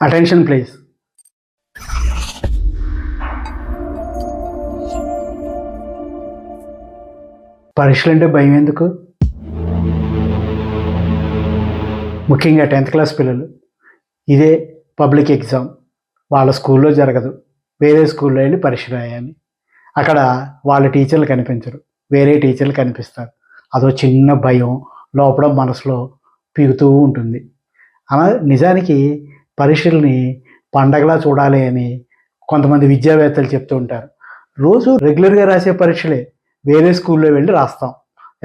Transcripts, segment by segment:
Attention please. పరీక్షలంటే భయం ఎందుకు? ముఖ్యంగా 10th క్లాస్ పిల్లలు. ఇదే పబ్లిక్ ఎగ్జామ్. వాళ్ళ స్కూల్లో జరగదు. వేరే స్కూల్లో వెళ్ళి పరీక్ష రాయాలి. అక్కడ వాళ్ళ టీచర్లు కనిపించరు. వేరే టీచర్లు కనిపిస్తారు. అదో చిన్న భయం లోపల మనసులో పీగుతూ ఉంటుంది. అలా నిజానికి పరీక్షల్ని పండగలా చూడాలి అని కొంతమంది విద్యావేత్తలు చెప్తూ ఉంటారు. రోజు రెగ్యులర్గా రాసే పరీక్షలే వేరే స్కూల్లో వెళ్ళి రాస్తాం.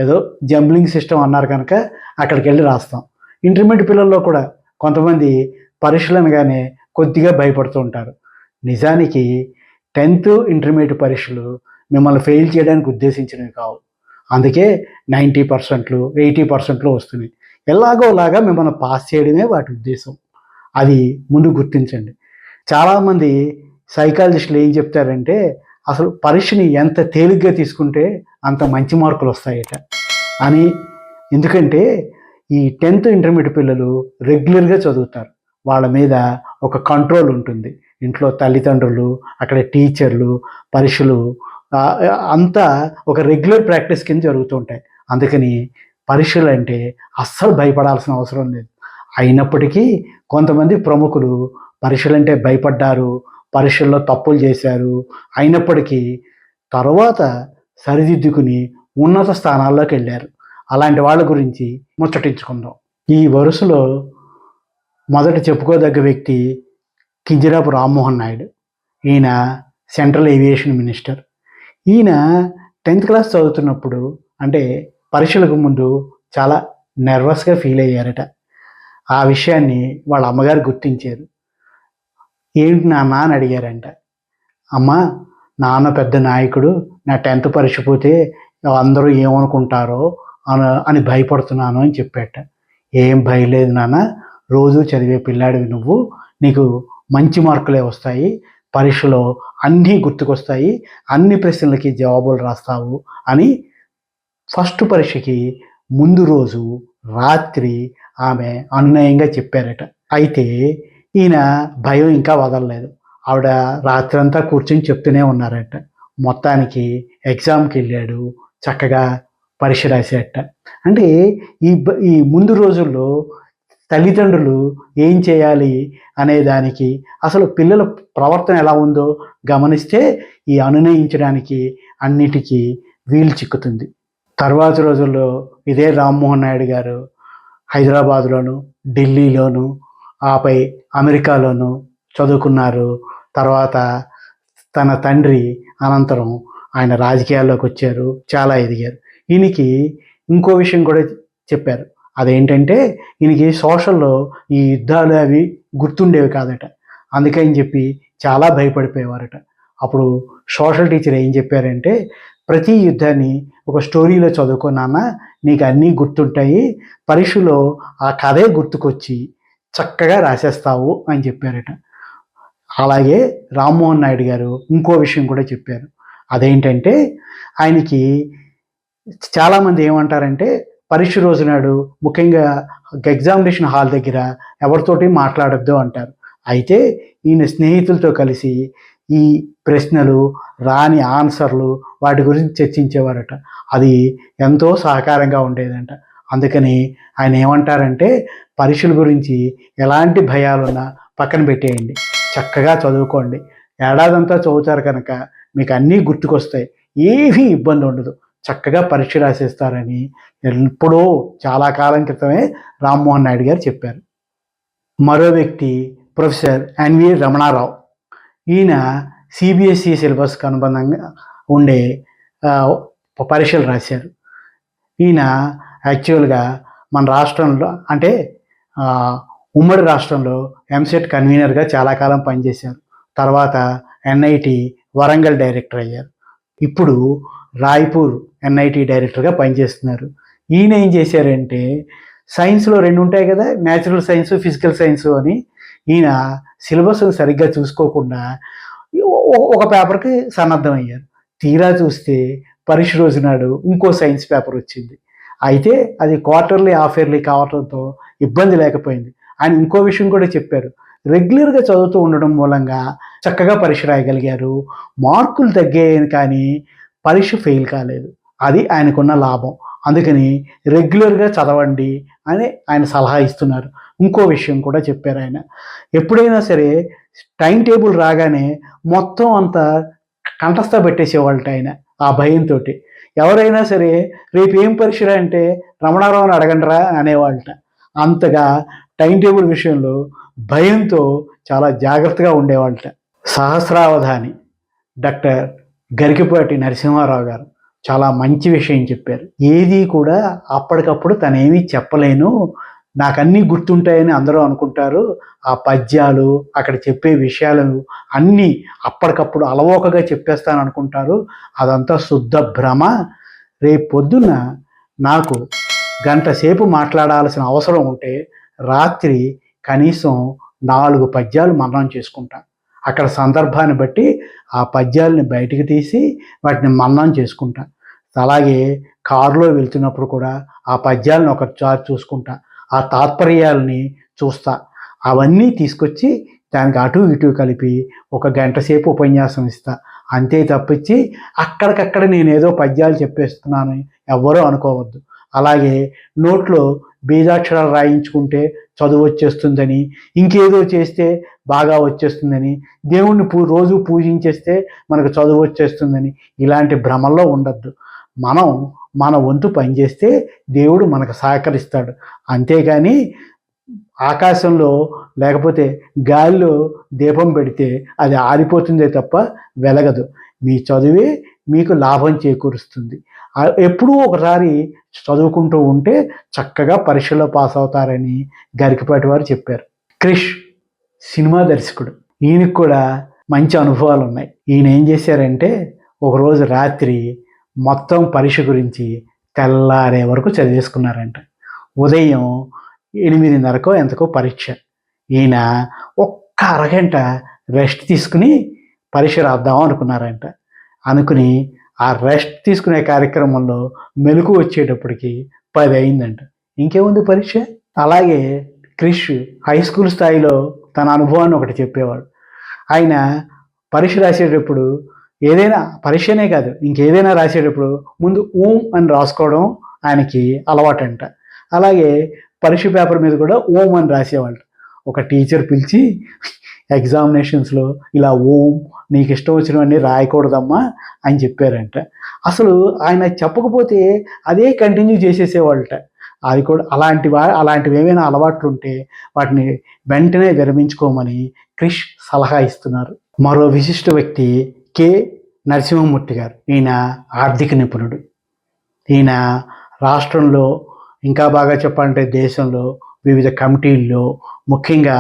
ఏదో జంబ్లింగ్ సిస్టమ్ అన్నారు కనుక అక్కడికి వెళ్ళి రాస్తాం. ఇంటర్మీడియట్ పిల్లల్లో కూడా కొంతమంది పరీక్షలు అనగానే కొద్దిగా భయపడుతూ ఉంటారు. నిజానికి 10th ఇంటర్మీడియట్ పరీక్షలు మిమ్మల్ని ఫెయిల్ చేయడానికి ఉద్దేశించినవి కావు. అందుకే 90%, 80% వస్తున్నాయి. ఎలాగోలాగా మిమ్మల్ని పాస్ చేయడమే వాటి ఉద్దేశం. అది ముందు గుర్తించండి. చాలామంది సైకాలజిస్టులు ఏం చెప్తారంటే అసలు పరీక్షని ఎంత తేలిగ్గా తీసుకుంటే అంత మంచి మార్కులు వస్తాయట అని. ఎందుకంటే ఈ 10th ఇంటర్మీడియట్ పిల్లలు రెగ్యులర్గా చదువుతారు. వాళ్ళ మీద ఒక కంట్రోల్ ఉంటుంది. ఇంట్లో తల్లిదండ్రులు, అక్కడ టీచర్లు, పరీక్షలు అంతా ఒక రెగ్యులర్ ప్రాక్టీస్ కింద జరుగుతూ ఉంటాయి. అందుకని పరీక్షలు అంటే అస్సలు భయపడాల్సిన అవసరం లేదు. అయినప్పటికీ కొంతమంది ప్రముఖులు పరీక్షలంటే భయపడ్డారు, పరీక్షల్లో తప్పులు చేశారు. అయినప్పటికీ తర్వాత సరిదిద్దుకుని ఉన్నత స్థానాల్లోకి వెళ్ళారు. అలాంటి వాళ్ళ గురించి ముచ్చటించుకుందాం. ఈ వరుసలో మొదట చెప్పుకోదగ్గ వ్యక్తి కింజరాపు రామ్మోహన్ నాయుడు. ఈయన సెంట్రల్ ఏవియేషన్ మినిస్టర్. ఈయన 10th క్లాస్ చదువుతున్నప్పుడు అంటే పరీక్షలకు ముందు చాలా నర్వస్గా ఫీల్ అయ్యారట. ఆ విషయాన్ని వాళ్ళ అమ్మగారు గుర్తించారు. ఏంటి నాన్న అని అడిగారంట. అమ్మ, నాన్న పెద్ద నాయకుడు, నా 10th పరీక్ష పోతే అందరూ ఏమనుకుంటారో అని భయపడుతున్నాను అని చెప్పాట. ఏం భయం లేదు నాన్న, రోజు చదివే పిల్లాడివి నువ్వు, నీకు మంచి మార్కులే వస్తాయి, పరీక్షలో అన్నీ గుర్తుకొస్తాయి, అన్ని ప్రశ్నలకి జవాబులు రాస్తావు అని ఫస్ట్ పరీక్షకి ముందు రోజు రాత్రి ఆమె అనునయంగా చెప్పారట. అయితే ఈయన భయం ఇంకా వదలలేదు. ఆవిడ రాత్రంతా కూర్చొని చెప్తూనే ఉన్నారట. మొత్తానికి ఎగ్జామ్కి వెళ్ళాడు, చక్కగా పరీక్ష రాసేట. అంటే ఈ ముందు రోజుల్లో తల్లిదండ్రులు ఏం చేయాలి అనే దానికి, అసలు పిల్లల ప్రవర్తన ఎలా ఉందో గమనిస్తే ఈ అనునయించడానికి అన్నిటికీ వీలు చిక్కుతుంది. తర్వాత రోజుల్లో ఇదే రామ్మోహన్ నాయుడు గారు హైదరాబాద్లోను, ఢిల్లీలోను, ఆపై అమెరికాలోను చదువుకున్నారు. తర్వాత తన తండ్రి అనంతరం ఆయన రాజకీయాల్లోకి వచ్చారు, చాలా ఎదిగారు. ఈయనకి ఇంకో విషయం కూడా చెప్పారు. అదేంటంటే ఈయనకి సోషల్లో ఈ యుద్ధాలు అవి గుర్తుండేవి కాదట. అందుకని చెప్పి చాలా భయపడిపోయేవారట. అప్పుడు సోషల్ టీచర్ ఏం చెప్పారంటే, ప్రతి యుద్ధాన్ని ఒక స్టోరీలో చదువుకున్నానా, నీకు అన్నీ గుర్తుంటాయి, పరీక్షలో ఆ కథే గుర్తుకొచ్చి చక్కగా రాసేస్తావు అని చెప్పారట. అలాగే రామ్మోహన్ నాయుడు గారు ఇంకో విషయం కూడా చెప్పారు. అదేంటంటే ఆయనకి చాలామంది ఏమంటారంటే పరీక్ష రోజు నాడు ముఖ్యంగా ఎగ్జామినేషన్ హాల్ దగ్గర ఎవరితోటి మాట్లాడొద్దు అంటారు. అయితే ఈయన స్నేహితులతో కలిసి ఈ ప్రశ్నలు, రాని ఆన్సర్లు వాటి గురించి చర్చించేవారట. అది ఎంతో సహకారంగా ఉండేదంట. అందుకని ఆయన ఏమంటారంటే, పరీక్షల గురించి ఎలాంటి భయాలున్నా పక్కన పెట్టేయండి, చక్కగా చదువుకోండి, ఏడాదంతా చదువుతారు కనుక మీకు అన్నీ గుర్తుకొస్తాయి, ఏమీ ఇబ్బంది ఉండదు, చక్కగా పరీక్ష రాసేస్తారని ఎప్పుడో చాలా కాలం క్రితమే రామ్మోహన్ నాయుడు గారు చెప్పారు. మరో వ్యక్తి ప్రొఫెసర్ ఎన్వి రమణారావు. ఈయన సిబిఎస్ఈ సిలబస్కి అనుబంధంగా ఉండే పరీక్షలు రాశారు. ఈయన యాక్చువల్గా మన రాష్ట్రంలో అంటే ఉమ్మడి రాష్ట్రంలో ఎంసెట్ కన్వీనర్గా చాలా కాలం పనిచేశారు. తర్వాత ఎన్ఐటి వరంగల్ డైరెక్టర్ అయ్యారు. ఇప్పుడు రాయ్పూర్ ఎన్ఐటి డైరెక్టర్గా పనిచేస్తున్నారు. ఈయన ఏం చేశారంటే, సైన్స్లో 2 ఉంటాయి కదా, న్యాచురల్ సైన్స్, ఫిజికల్ సైన్స్ అని. ఈయన సిలబస్ సరిగ్గా చూసుకోకుండా ఒక పేపర్కి సన్నద్ధమయ్యారు. తీరా చూస్తే పరీక్ష రోజు నాడు ఇంకో సైన్స్ పేపర్ వచ్చింది. అయితే అది క్వార్టర్లీ, హాఫ్ ఇయర్లీ కావడంతో ఇబ్బంది లేకపోయింది. ఆయన ఇంకో విషయం కూడా చెప్పారు. రెగ్యులర్గా చదువుతూ ఉండడం మూలంగా చక్కగా పరీక్ష రాయగలిగారు. మార్కులు తగ్గాయని కానీ పరీక్ష ఫెయిల్ కాలేదు. అది ఆయనకున్న లాభం. అందుకని రెగ్యులర్గా చదవండి అని ఆయన సలహా ఇస్తున్నారు. ఇంకో విషయం కూడా చెప్పారు ఆయన. ఎప్పుడైనా సరే టైం టేబుల్ రాగానే మొత్తం అంతా కంఠస్థ పెట్టేసేవాళ్ళట ఆయన ఆ భయంతో. ఎవరైనా సరే రేపు ఏం పరీక్షరా అంటే రమణారావుని అడగండిరా అనేవాళ్ళట. అంతగా టైం టేబుల్ విషయంలో భయంతో చాలా జాగ్రత్తగా ఉండేవాళ్ళట. సహస్రావధాని డాక్టర్ గరికపాటి నరసింహారావు గారు చాలా మంచి విషయం చెప్పారు. ఏది కూడా అప్పటికప్పుడు తనేమీ చెప్పలేను, నాకన్నీ గుర్తుంటాయని అందరూ అనుకుంటారు. ఆ పద్యాలు అక్కడ చెప్పే విషయాలు అన్నీ అప్పటికప్పుడు అలవోకగా చెప్పేస్తాను అనుకుంటారు. అదంతా శుద్ధ భ్రమ. రేపు పొద్దున్న నాకు గంట సేపు మాట్లాడాల్సిన అవసరం ఉంటే రాత్రి కనీసం 4 పద్యాలు మననం చేసుకుంటాను. అక్కడ సందర్భాన్ని బట్టి ఆ పద్యాలని బయటికి తీసి వాటిని మననం చేసుకుంటాను. అలాగే కారులో వెళ్తున్నప్పుడు కూడా ఆ పద్యాలను ఒకసారి చూసుకుంటా, ఆ తాత్పర్యాలని చూస్తా. అవన్నీ తీసుకొచ్చి దానికి అటు ఇటు కలిపి ఒక గంట సేపు ఉపన్యాసం ఇస్తా. అంతే తప్పించి అక్కడికక్కడ నేనేదో పద్యాలు చెప్పేస్తున్నాను ఎవ్వరూ అనుకోవద్దు. అలాగే నోట్లో బీజాక్షరాలు రాయించుకుంటే చదువు వచ్చేస్తుందని, ఇంకేదో చేస్తే బాగా వచ్చేస్తుందని, దేవుణ్ణి రోజు పూజించేస్తే మనకు చదువు వచ్చేస్తుందని ఇలాంటి భ్రమల్లో ఉండద్దు. మనం మన వంతు పనిచేస్తే దేవుడు మనకు సహకరిస్తాడు. అంతేగాని ఆకాశంలో లేకపోతే గాలిలో దీపం పెడితే అది ఆరిపోతుందే తప్ప వెలగదు. మీ చదువే మీకు లాభం చేకూరుస్తుంది. ఎప్పుడూ ఒకసారి చదువుకుంటూ ఉంటే చక్కగా పరీక్షలో పాస్ అవుతారని గరికపాటి వారు చెప్పారు. క్రిష్ సినిమా దర్శకుడు. ఈయనకు కూడా మంచి అనుభవాలు ఉన్నాయి. ఈయన ఏం చేశారంటే ఒకరోజు రాత్రి మొత్తం పరీక్ష గురించి తెల్లారే వరకు చదివేసుకున్నారంట. ఉదయం 8:30కో ఎంతకో పరీక్ష. ఈయన ఒక్క అరగంట రెస్ట్ తీసుకుని పరీక్ష రాద్దాం అనుకున్నారంట. అనుకుని ఆ రెస్ట్ తీసుకునే కార్యక్రమంలో మెలకు వచ్చేటప్పటికి 10 అయిందంట. ఇంకేముంది పరీక్ష. అలాగే క్రిష్ హై స్కూల్ స్థాయిలో తన అనుభవాన్ని ఒకటి చెప్పేవాడు. ఆయన పరీక్ష రాసేటప్పుడు ఏదైనా పరీక్షనే కాదు ఇంకేదైనా రాసేటప్పుడు ముందు ఓం అని రాసుకోవడం ఆయనకి అలవాటంట. అలాగే పరీక్ష పేపర్ మీద కూడా ఓం అని రాసేవాళ్ళు. ఒక టీచర్ పిలిచి ఎగ్జామినేషన్స్లో ఇలా ఓం నీకు ఇష్టం వచ్చినవన్నీ రాయకూడదమ్మా అని చెప్పారంట. అసలు ఆయన చెప్పకపోతే అదే కంటిన్యూ చేసేసేవాళ్ళట. అది కూడా అలాంటివి ఏమైనా అలవాట్లు ఉంటే వాటిని వెంటనే విరమించుకోమని క్రిష్ సలహా ఇస్తున్నారు. మరో విశిష్ట వ్యక్తి కె నరసింహమూర్తి గారు. ఈయన ఆర్థిక నిపుణుడు. ఈయన రాష్ట్రంలో ఇంకా బాగా చెప్పాలంటే దేశంలో వివిధ కమిటీల్లో ముఖ్యంగా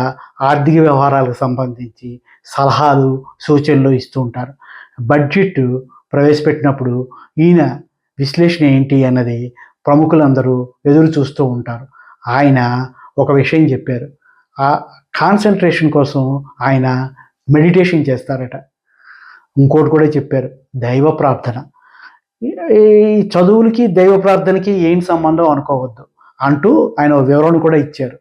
ఆర్థిక వ్యవహారాలకు సంబంధించి సలహాలు సూచనలు ఇస్తూ ఉంటారు. బడ్జెట్ ప్రవేశపెట్టినప్పుడు ఈయన విశ్లేషణ ఏంటి అన్నది ప్రముఖులందరూ ఎదురు చూస్తూ ఉంటారు. ఆయన ఒక విషయం చెప్పారు. ఆ కాన్సన్ట్రేషన్ కోసం ఆయన మెడిటేషన్ చేస్తారట. ఇంకోటి కూడా చెప్పారు, దైవ ప్రార్థన. ఈ చదువులకి దైవ ప్రార్థనకి ఏం సంబంధం అనుకోవద్దు అంటూ ఆయన వివరణ కూడా ఇచ్చారు.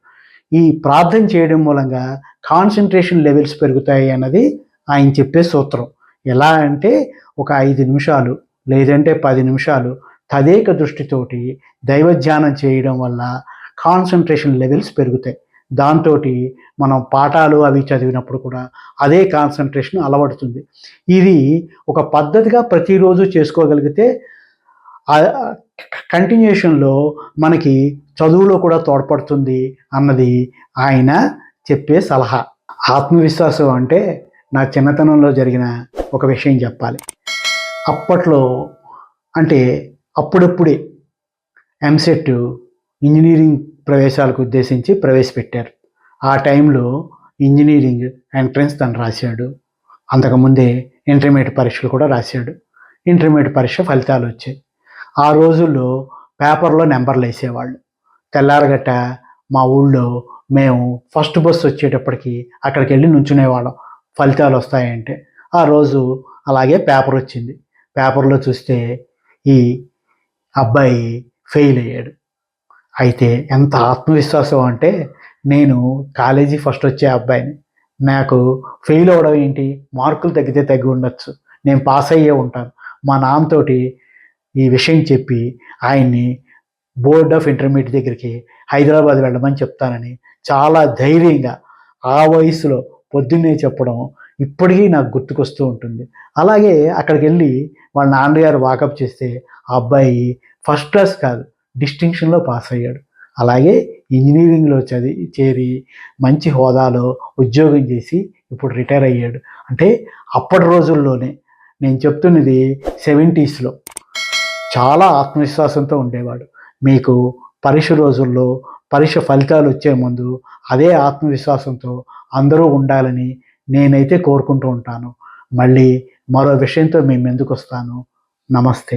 ఈ ప్రార్థన చేయడం మూలంగా కాన్సన్ట్రేషన్ లెవెల్స్ పెరుగుతాయి అన్నది ఆయన చెప్పే సూత్రం. ఎలా అంటే ఒక 5 నిమిషాలు లేదంటే 10 నిమిషాలు తదేక దృష్టితోటి దైవ ధ్యానం చేయడం వల్ల కాన్సన్ట్రేషన్ లెవెల్స్ పెరుగుతాయి. దాంతో మనం పాఠాలు అవి చదివినప్పుడు కూడా అదే కాన్సన్ట్రేషన్ అలవడుతుంది. ఇది ఒక పద్ధతిగా ప్రతిరోజు చేసుకోగలిగితే కంటిన్యూషన్లో మనకి చదువులో కూడా తోడ్పడుతుంది అన్నది ఆయన చెప్పే సలహా. ఆత్మవిశ్వాసం అంటే నా చిన్నతనంలో జరిగిన ఒక విషయం చెప్పాలి. అప్పట్లో అంటే అప్పుడప్పుడే ఎంసెట్ ఇంజనీరింగ్ ప్రవేశాలకు ఉద్దేశించి ప్రవేశపెట్టారు. ఆ టైంలో ఇంజనీరింగ్ ఎంట్రన్స్ తను రాశాడు. అంతకుముందే ఇంటర్మీడియట్ పరీక్షలు కూడా రాశాడు. ఇంటర్మీడియట్ పరీక్ష ఫలితాలు వచ్చాయి. ఆ రోజుల్లో పేపర్లో నెంబర్లు వేసేవాళ్ళు. తెల్లారగట్ట మా ఊళ్ళో మేము ఫస్ట్ బస్సు వచ్చేటప్పటికి అక్కడికి వెళ్ళి నుంచునేవాళ్ళం ఫలితాలు వస్తాయంటే. ఆ రోజు అలాగే పేపర్ వచ్చింది. పేపర్లో చూస్తే ఈ అబ్బాయి ఫెయిల్ అయ్యాడు. అయితే ఎంత ఆత్మవిశ్వాసం అంటే నేను కాలేజీ ఫస్ట్ వచ్చే అబ్బాయిని, నాకు ఫెయిల్ అవ్వడం ఏంటి, మార్కులు తగ్గితే తగ్గి ఉండొచ్చు, నేను పాస్ అయ్యే ఉంటాను. మా నాన్నతోటి ఈ విషయం చెప్పి ఆయన్ని బోర్డ్ ఆఫ్ ఇంటర్మీడియట్ దగ్గరికి హైదరాబాద్ వెళ్ళమని చెప్తానని చాలా ధైర్యంగా ఆ వయసులో పొద్దున్నే చెప్పడం ఇప్పటికీ నాకు గుర్తుకొస్తూ ఉంటుంది. అలాగే అక్కడికి వెళ్ళి వాళ్ళ నాన్నగారు వాకప్ చేస్తే ఆ అబ్బాయి ఫస్ట్ క్లాస్ కాదు, డిస్టింక్షన్లో పాస్ అయ్యాడు. అలాగే ఇంజనీరింగ్లో చేరి మంచి హోదాలో ఉద్యోగం చేసి ఇప్పుడు రిటైర్ అయ్యాడు. అంటే అప్పటి రోజుల్లోనే, నేను చెప్తున్నది 70స్లో, చాలా ఆత్మవిశ్వాసంతో ఉండేవాడు. మీకు పరీక్ష రోజుల్లో పరీక్ష ఫలితాలు వచ్చే ముందు అదే ఆత్మవిశ్వాసంతో అందరూ ఉండాలని నేనైతే కోరుకుంటూ ఉంటాను. మళ్ళీ మరో విషయంతో మీ ముందుకు వస్తాను. నమస్తే.